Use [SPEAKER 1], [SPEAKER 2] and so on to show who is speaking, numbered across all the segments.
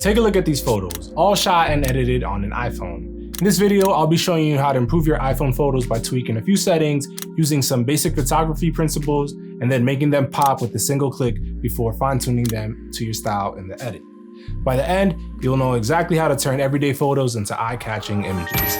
[SPEAKER 1] Take a look at these photos, all shot and edited on an iPhone. In this video, I'll be showing you how to improve your iPhone photos by tweaking a few settings, using some basic photography principles, and then making them pop with a single click before fine-tuning them to your style in the edit. By the end, you'll know exactly how to turn everyday photos into eye-catching images.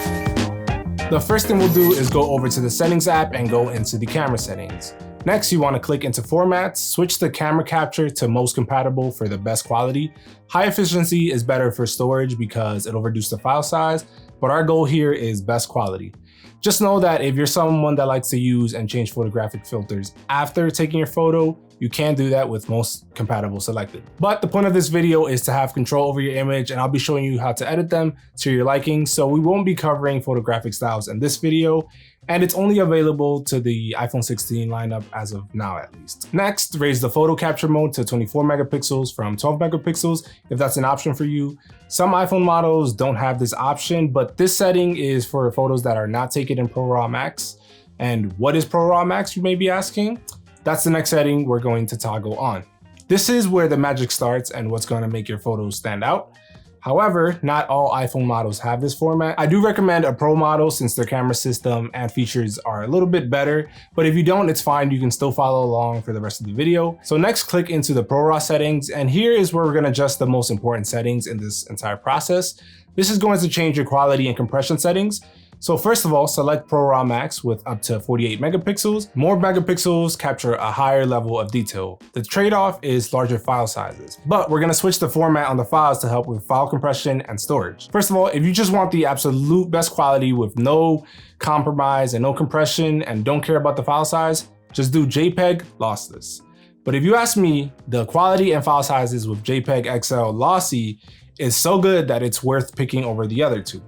[SPEAKER 1] The first thing we'll do is go over to the Settings app and go into the camera settings. Next, you want to click into Formats, switch the camera capture to most compatible for the best quality. High efficiency is better for storage because it'll reduce the file size, but our goal here is best quality. Just know that if you're someone that likes to use and change photographic filters after taking your photo, you can do that with most compatible selected. But the point of this video is to have control over your image, and I'll be showing you how to edit them to your liking, so we won't be covering photographic styles in this video, and it's only available to the iPhone 16 lineup as of now at least. Next, raise the photo capture mode to 24 megapixels from 12 megapixels if that's an option for you. Some iPhone models don't have this option, but this setting is for photos that are not taken in ProRAW Max. And what is ProRAW Max, you may be asking? That's the next setting we're going to toggle on. This is where the magic starts and what's going to make your photos stand out. However, not all iPhone models have this format. I do recommend a Pro model since their camera system and features are a little bit better, but if you don't, it's fine. You can still follow along for the rest of the video. So next, click into the ProRAW settings, and here is where we're going to adjust the most important settings in this entire process. This is going to change your quality and compression settings. So first of all, select ProRAW Max with up to 48 megapixels. More megapixels capture a higher level of detail. The trade-off is larger file sizes, but we're gonna switch the format on the files to help with file compression and storage. First of all, if you just want the absolute best quality with no compromise and no compression and don't care about the file size, just do JPEG lossless. But if you ask me, the quality and file sizes with JPEG XL lossy is so good that it's worth picking over the other two.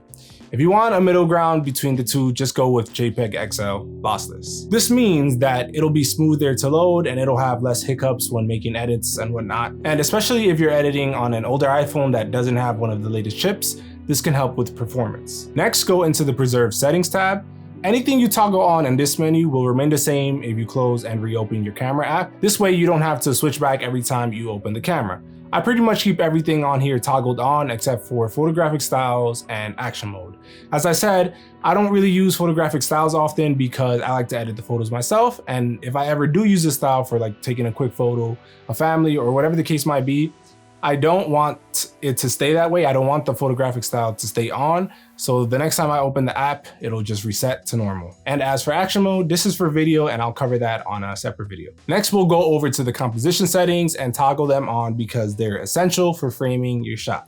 [SPEAKER 1] If you want a middle ground between the two, just go with JPEG XL lossless. This means that it'll be smoother to load and it'll have less hiccups when making edits and whatnot. And especially if you're editing on an older iPhone that doesn't have one of the latest chips, this can help with performance. Next, go into the Preserve Settings tab. Anything you toggle on in this menu will remain the same if you close and reopen your camera app. This way you don't have to switch back every time you open the camera. I pretty much keep everything on here toggled on except for photographic styles and action mode. As I said, I don't really use photographic styles often because I like to edit the photos myself, and if I ever do use this style for like taking a quick photo, a family, or whatever the case might be, I don't want it to stay that way. I don't want the photographic style to stay on. So the next time I open the app, it'll just reset to normal. And as for action mode, this is for video and I'll cover that on a separate video. Next, we'll go over to the composition settings and toggle them on because they're essential for framing your shot.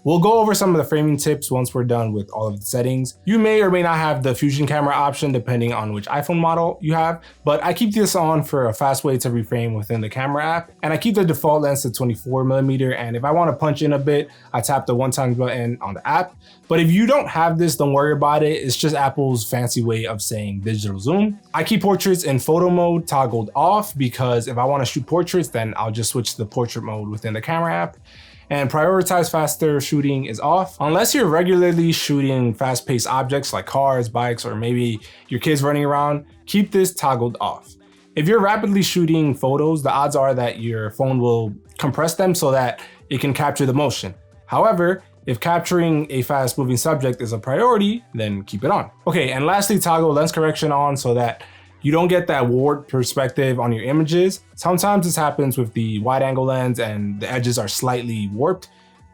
[SPEAKER 1] We'll go over some of the framing tips once we're done with all of the settings. You may or may not have the Fusion camera option depending on which iPhone model you have, but I keep this on for a fast way to reframe within the camera app. And I keep the default lens to 24mm, and if I want to punch in a bit, I tap the 1x button on the app. But if you don't have this, don't worry about it. It's just Apple's fancy way of saying digital zoom. I keep portraits in photo mode toggled off because if I want to shoot portraits, then I'll just switch to the portrait mode within the camera app. And prioritize faster shooting is off. Unless you're regularly shooting fast-paced objects like cars, bikes, or maybe your kids running around, keep this toggled off. If you're rapidly shooting photos, the odds are that your phone will compress them so that it can capture the motion. However, if capturing a fast-moving subject is a priority, then keep it on. Okay, and lastly, toggle lens correction on so that you don't get that warped perspective on your images. Sometimes this happens with the wide angle lens and the edges are slightly warped.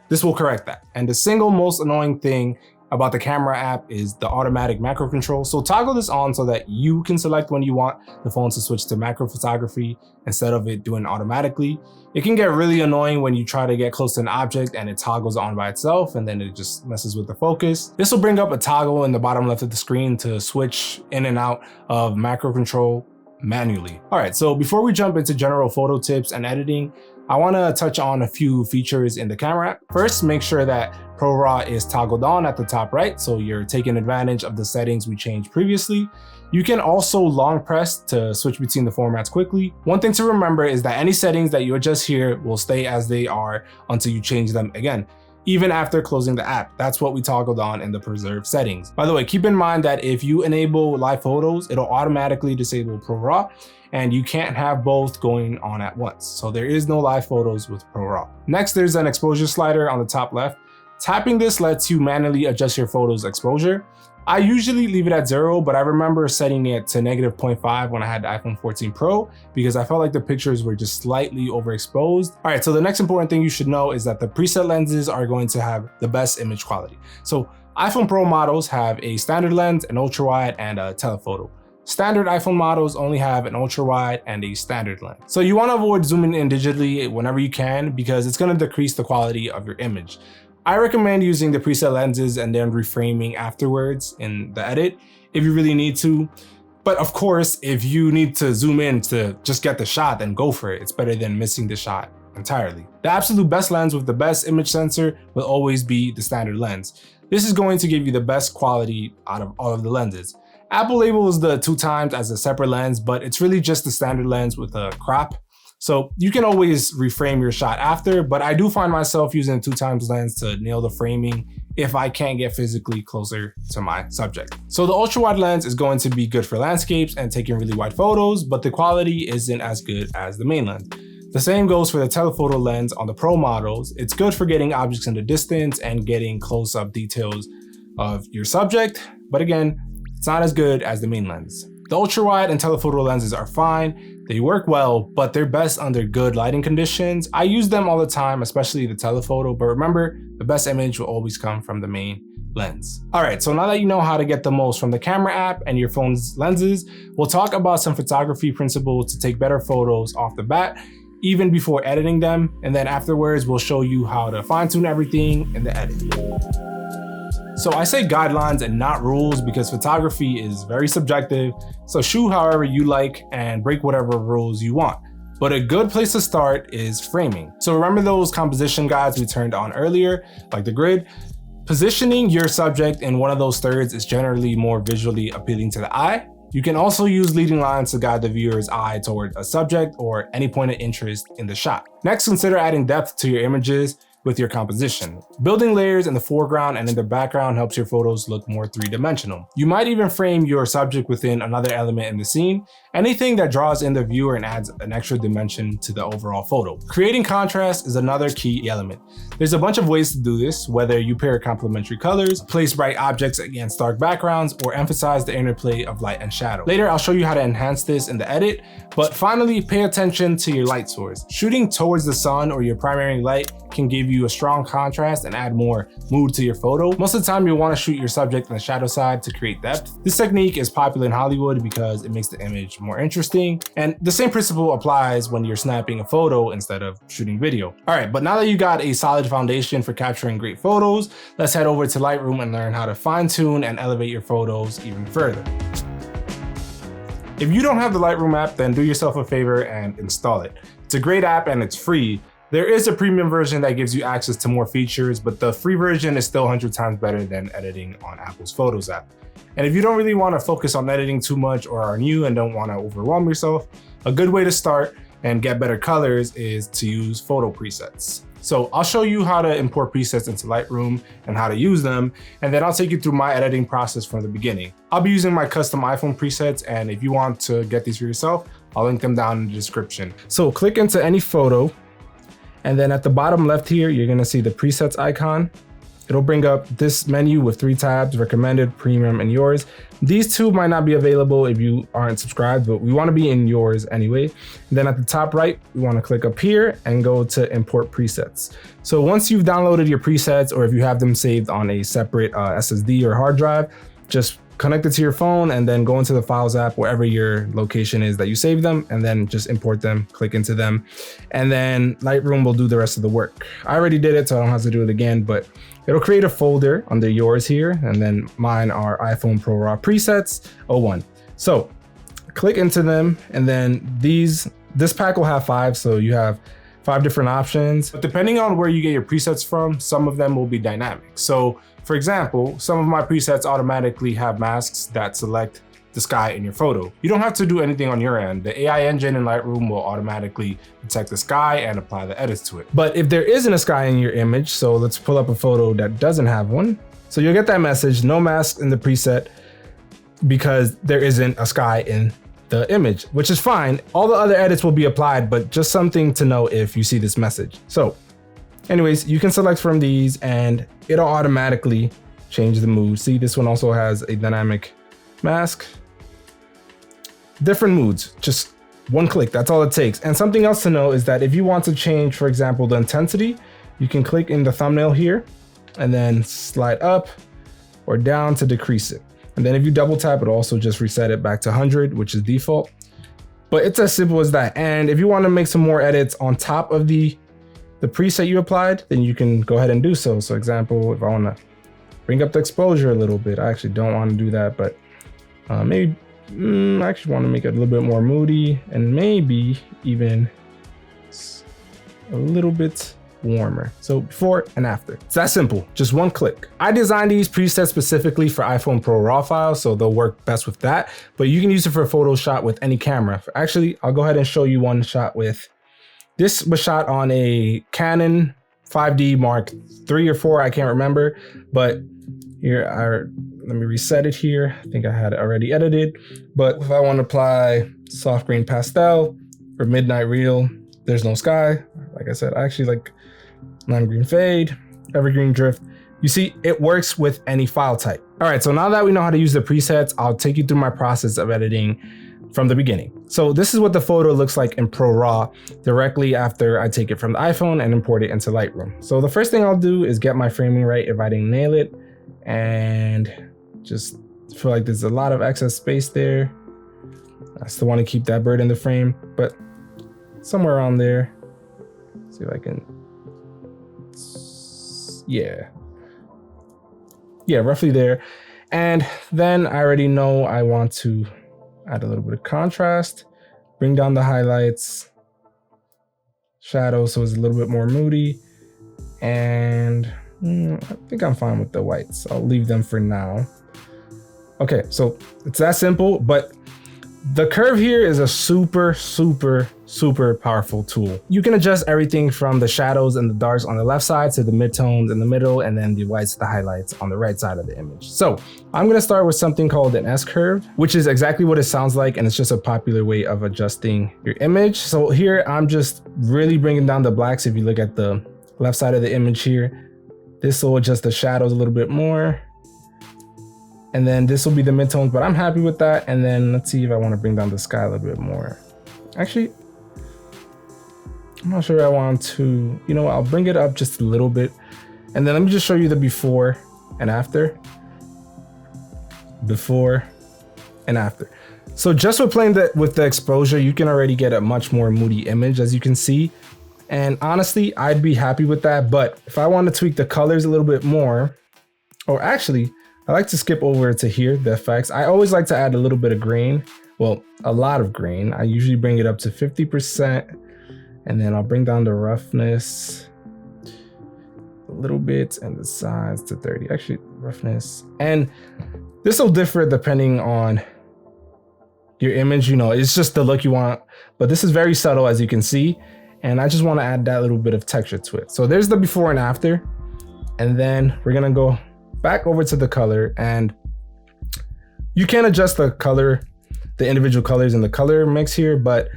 [SPEAKER 1] This will correct that. And the single most annoying thing about the camera app is the automatic macro control. So toggle this on so that you can select when you want the phone to switch to macro photography instead of it doing automatically. It can get really annoying when you try to get close to an object and it toggles on by itself and then it just messes with the focus. This will bring up a toggle in the bottom left of the screen to switch in and out of macro control manually. All right, so before we jump into general photo tips and editing, I want to touch on a few features in the camera app. First, make sure that ProRAW is toggled on at the top right, so you're taking advantage of the settings we changed previously. You can also long press to switch between the formats quickly. One thing to remember is that any settings that you adjust here will stay as they are until you change them again. even after closing the app. That's what we toggled on in the preserve settings. By the way, keep in mind that if you enable live photos, it'll automatically disable Pro RAW, and you can't have both going on at once. So there is no live photos with Pro RAW. Next, there's an exposure slider on the top left. Tapping this lets you manually adjust your photo's exposure. I usually leave it at 0, but I remember setting it to -0.5 when I had the iPhone 14 Pro because I felt like the pictures were just slightly overexposed. All right, so the next important thing you should know is that the preset lenses are going to have the best image quality. So iPhone Pro models have a standard lens, an ultra wide, and a telephoto. Standard iPhone models only have an ultra wide and a standard lens. So you want to avoid zooming in digitally whenever you can because it's going to decrease the quality of your image. I recommend using the preset lenses and then reframing afterwards in the edit if you really need to. But of course, if you need to zoom in to just get the shot, then go for it. It's better than missing the shot entirely. The absolute best lens with the best image sensor will always be the standard lens. This is going to give you the best quality out of all of the lenses. Apple labels the 2x as a separate lens, but it's really just the standard lens with a crop. So you can always reframe your shot after, but I do find myself using a 2x lens to nail the framing if I can't get physically closer to my subject. So the ultra wide lens is going to be good for landscapes and taking really wide photos, but the quality isn't as good as the main lens. The same goes for the telephoto lens on the Pro models. It's good for getting objects in the distance and getting close-up details of your subject, but again, it's not as good as the main lens. The ultra wide and telephoto lenses are fine, they work well, but they're best under good lighting conditions. I use them all the time, especially the telephoto, but remember, the best image will always come from the main lens. All right, so now that you know how to get the most from the camera app and your phone's lenses, we'll talk about some photography principles to take better photos off the bat, even before editing them, and then afterwards, we'll show you how to fine-tune everything in the edit. So I say guidelines and not rules because photography is very subjective, so shoot however you like and break whatever rules you want. But a good place to start is framing. So remember those composition guides we turned on earlier, like the grid? Positioning your subject in one of those thirds is generally more visually appealing to the eye. You can also use leading lines to guide the viewer's eye toward a subject or any point of interest in the shot. Next, consider adding depth to your images with your composition. Building layers in the foreground and in the background helps your photos look more three-dimensional. You might even frame your subject within another element in the scene, anything that draws in the viewer and adds an extra dimension to the overall photo. Creating contrast is another key element. There's a bunch of ways to do this, whether you pair complementary colors, place bright objects against dark backgrounds, or emphasize the interplay of light and shadow. Later, I'll show you how to enhance this in the edit, but finally, pay attention to your light source. Shooting towards the sun or your primary light can give you a strong contrast and add more mood to your photo. Most of the time, you'll want to shoot your subject on the shadow side to create depth. This technique is popular in Hollywood because it makes the image more interesting. And the same principle applies when you're snapping a photo instead of shooting video. All right, but now that you got a solid foundation for capturing great photos, let's head over to Lightroom and learn how to fine-tune and elevate your photos even further. If you don't have the Lightroom app, then do yourself a favor and install it. It's a great app and it's free. There is a premium version that gives you access to more features, but the free version is still 100 times better than editing on Apple's Photos app. And if you don't really want to focus on editing too much or are new and don't want to overwhelm yourself, a good way to start and get better colors is to use photo presets. So I'll show you how to import presets into Lightroom and how to use them, and then I'll take you through my editing process from the beginning. I'll be using my custom iPhone presets, and if you want to get these for yourself, I'll link them down in the description. So click into any photo, and then at the bottom left here, you're gonna see the presets icon. It'll bring up this menu with 3 tabs, recommended, premium, and yours. These 2 might not be available if you aren't subscribed, but we wanna be in yours anyway. And then at the top right, we wanna click up here and go to import presets. So once you've downloaded your presets, or if you have them saved on a separate SSD or hard drive, just connect it to your phone and then go into the Files app, wherever your location is that you save them, and then just import them, click into them, and then Lightroom will do the rest of the work. I already did it, so I don't have to do it again, but it'll create a folder under yours here, and then mine are iPhone Pro RAW presets 01. So click into them, and then this pack will have 5, so you have 5 different options. But depending on where you get your presets from, some of them will be dynamic. So for example, some of my presets automatically have masks that select the sky in your photo. You don't have to do anything on your end. The AI engine in Lightroom will automatically detect the sky and apply the edits to it. But if there isn't a sky in your image, so let's pull up a photo that doesn't have one. So you'll get that message, no mask in the preset, because there isn't a sky in the image, which is fine. All the other edits will be applied, but just something to know if you see this message. So anyways, you can select from these and it'll automatically change the mood. See, this one also has a dynamic mask. Different moods, just one click, that's all it takes. And something else to know is that if you want to change, for example, the intensity, you can click in the thumbnail here and then slide up or down to decrease it. And then if you double tap, it'll also just reset it back to 100, which is default. But it's as simple as that. And if you want to make some more edits on top of the preset you applied, then you can go ahead and do so. So example, if I want to bring up the exposure a little bit, I actually don't want to do that, but maybe I actually want to make it a little bit more moody and maybe even a little bit warmer. So before and after. It's that simple, just one click. I designed these presets specifically for iPhone Pro RAW files, so they'll work best with that, but you can use it for a photo shot with any camera. Actually, I'll go ahead and show you one shot with, this was shot on a Canon 5D Mark III or 4, I can't remember, but here, let me reset it here. I think I had it already edited, but if I want to apply soft green pastel for midnight reel, there's no sky. Like I said, I actually like lime green fade, evergreen drift. You see, it works with any file type. All right, so now that we know how to use the presets, I'll take you through my process of editing from the beginning. So this is what the photo looks like in Pro RAW directly after I take it from the iPhone and import it into Lightroom. So the first thing I'll do is get my framing right if I didn't nail it, and just feel like there's a lot of excess space there. I still want to keep that bird in the frame, but somewhere around there. See if I can, yeah, roughly there. And then I already know I want to add a little bit of contrast, bring down the highlights, shadow so it's a little bit more moody, and I think I'm fine with the whites. I'll leave them for now. Okay, so it's that simple, but the curve here is a super powerful tool. You can adjust everything from the shadows and the darks on the left side to the midtones in the middle, and then the whites, the highlights on the right side of the image. So I'm gonna start with something called an S-curve, which is exactly what it sounds like, and it's just a popular way of adjusting your image. So here I'm just really bringing down the blacks. If you look at the left side of the image here, this will adjust the shadows a little bit more. And then this will be the midtones, but I'm happy with that. And then let's see if I want to bring down the sky a little bit more. Actually, I'm not sure I want to, you know what, I'll bring it up just a little bit. And then let me just show you the before and after. Before and after. So just with playing with the exposure, you can already get a much more moody image, as you can see. And honestly, I'd be happy with that. But if I want to tweak the colors a little bit more, or actually, I like to skip over to here, the effects. I always like to add a little bit of green. Well, a lot of green. I usually bring it up to 50%, and then I'll bring down the roughness a little bit and the size to 30. Actually, roughness. And this will differ depending on your image. You know, it's just the look you want, but this is very subtle, as you can see. And I just want to add that little bit of texture to it. So there's the before and after. And then we're gonna go back over to the color, and you can adjust the color, the individual colors in the color mix here, but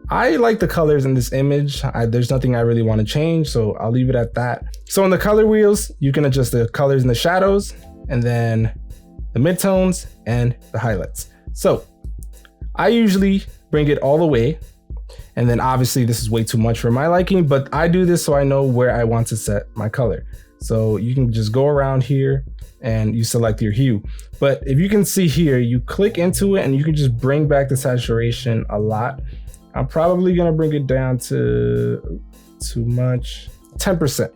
[SPEAKER 1] I like the colors in this image. There's nothing I really want to change, so I'll leave it at that. So in the color wheels, you can adjust the colors in the shadows, and then the midtones and the highlights. So I usually bring it all the way, and then obviously this is way too much for my liking, but I do this so I know where I want to set my color. So you can just go around here and you select your hue. But if you can see here, you click into it and you can just bring back the saturation a lot. I'm probably gonna bring it down to too much, 10%.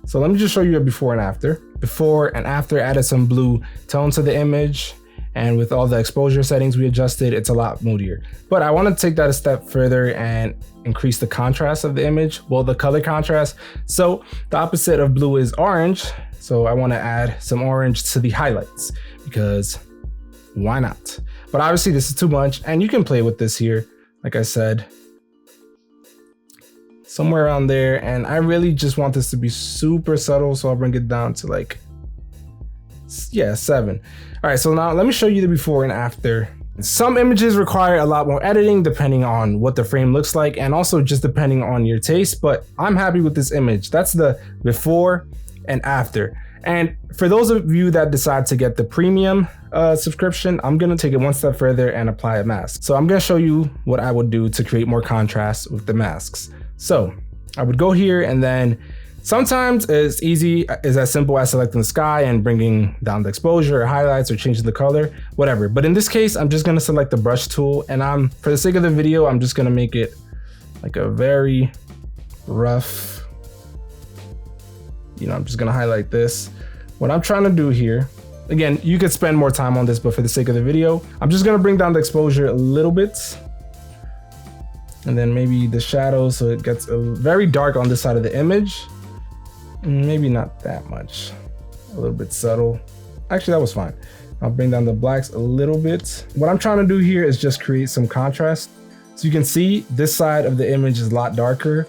[SPEAKER 1] So let me just show you a before and after. Before and after, added some blue tone to the image. And with all the exposure settings we adjusted, it's a lot moodier. But I want to take that a step further and increase the contrast of the image, well, the color contrast. So the opposite of blue is orange. So I want to add some orange to the highlights, because why not? but obviously this is too much, and you can play with this here. Like I said, somewhere around there, and I really just want this to be super subtle, so I'll bring it down to like, yeah, 7. All right, so now let me show you the before and after. Some images require a lot more editing depending on what the frame looks like, and also just depending on your taste, but I'm happy with this image. That's the before and after. And for those of you that decide to get the premium subscription, I'm gonna take it one step further and apply a mask. So I'm gonna show you what I would do to create more contrast with the masks. So I would go here, and then sometimes it's easy, it's as simple as selecting the sky and bringing down the exposure or highlights or changing the color, whatever. But in this case, I'm just gonna select the brush tool, and for the sake of the video, I'm just gonna make it like a very rough, I'm just gonna highlight this. What I'm trying to do here, again, you could spend more time on this, but for the sake of the video, I'm just gonna bring down the exposure a little bit. And then maybe the shadows, so it gets very dark on this side of the image. Maybe not that much, a little bit subtle. Actually, that was fine. I'll bring down the blacks a little bit. What I'm trying to do here is just create some contrast. So you can see this side of the image is a lot darker,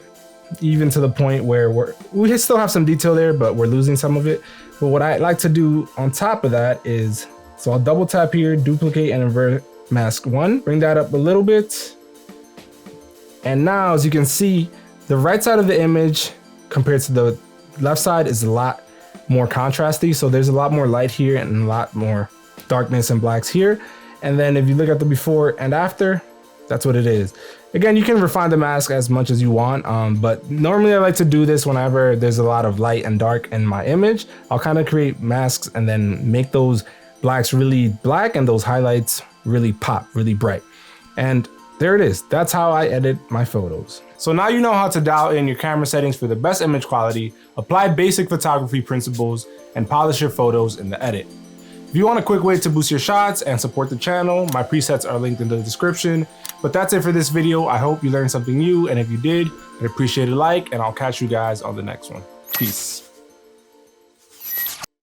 [SPEAKER 1] even to the point where we still have some detail there, but we're losing some of it. But what I like to do on top of that is, so I'll double tap here, duplicate and invert mask 1, bring that up a little bit. And now, as you can see, the right side of the image compared to the left side is a lot more contrasty. So there's a lot more light here and a lot more darkness and blacks here. And then if you look at the before and after, that's what it is. Again, you can refine the mask as much as you want, but normally I like to do this whenever there's a lot of light and dark in my image. I'll kind of create masks and then make those blacks really black and those highlights really pop, really bright. And there it is. That's how I edit my photos. So now you know how to dial in your camera settings for the best image quality, apply basic photography principles, and polish your photos in the edit. If you want a quick way to boost your shots and support the channel, my presets are linked in the description. But that's it for this video. I hope you learned something new, and if you did, I'd appreciate a like, and I'll catch you guys on the next one. Peace.